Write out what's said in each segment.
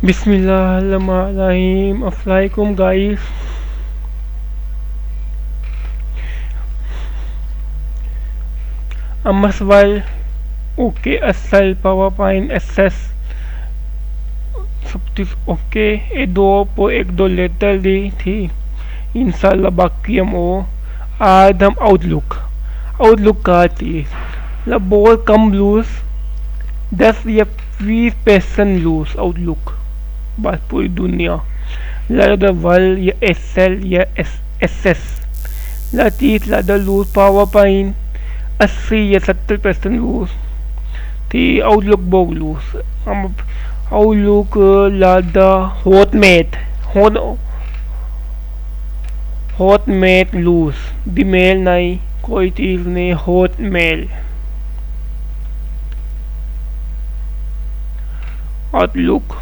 Bismillahirrahmanirrahim. Assalamualaikum guys. Amaswal. Okay, asal PowerPoint access सब चीज okay ए दो पो एक दो लेटर दी थी इंशाल्लाह बाकी हम वो आज हम आउटलुक का थी ला बहुत कम लूज 10 या 20% लूज आउटलुक बस पूरी दुनिया ला द वर्ल्ड या एसएल या एसएस ला 30 ला द लूज पावर पॉइंट 80 या 70% लूज थी आउटलुक बहुत लूज हम आउटलुक ला द हॉटमेट लूज द मेल नहीं कोई चीज नहीं Hotmail Outlook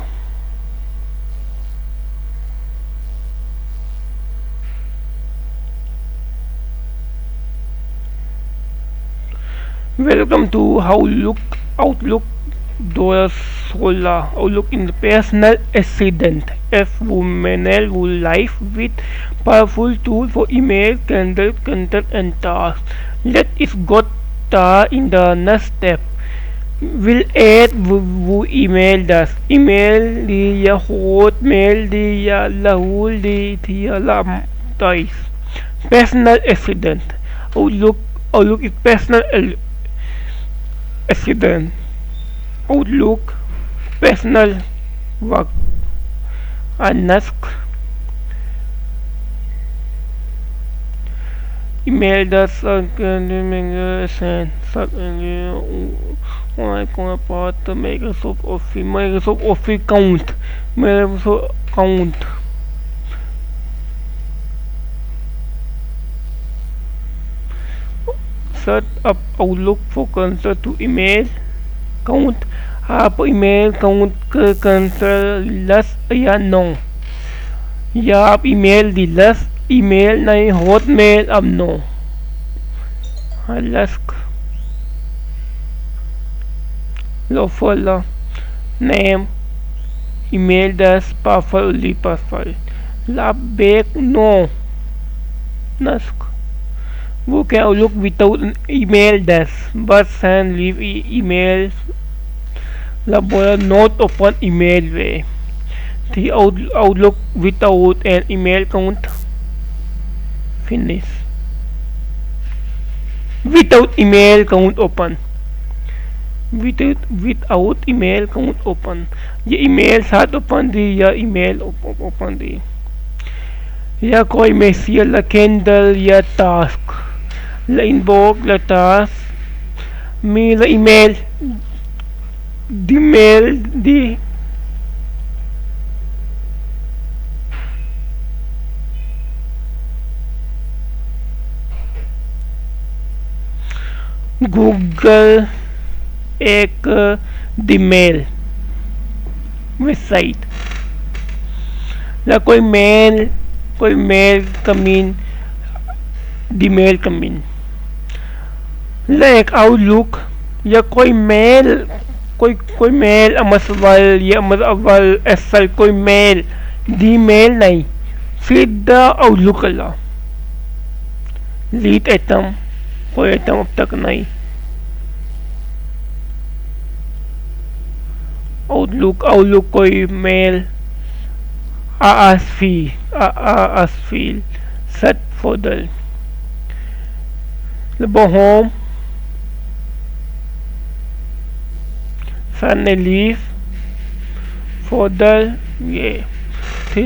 welcome to Outlook 2016 Outlook in the personal assistant if women would life with powerful tool for email content and tasks let us go in the next step will add wo email das email di ya hotmail di ya lahul di ya lam tais personal assistant Outlook is personal assistant Outlook personal work Nask email das send part Microsoft Office count set up Outlook for consult to email count आप email count cancel लस या no या आप email दी लस email नहीं Hotmail अब no लस्क लोफल name email दस पाफल ली पाफल ला bake no नस्क वो क्या लुक विदाउट ईमेल दस बस and leave email la bola not open email way the outlook without an email count finish without email count open without email count open ये email साथ open दी या email open दी या कोई message ला कैंडल या टास्क ला इनबॉक्स ला टास्क मी ला email the mail the Google एक the mail वेबसाइट ला कोई मेल कमीन the mail कमीन ला एक आउटलुक या कोई मेल अमसवल या अमसवल एसल कोई मेल दी मेल नहीं सीधा आउटलुक ला लीड आइटम कोई आइटम अब तक नहीं आउटलुक कोई मेल आसफील set folder लबो home Sunny leaf folder ये थी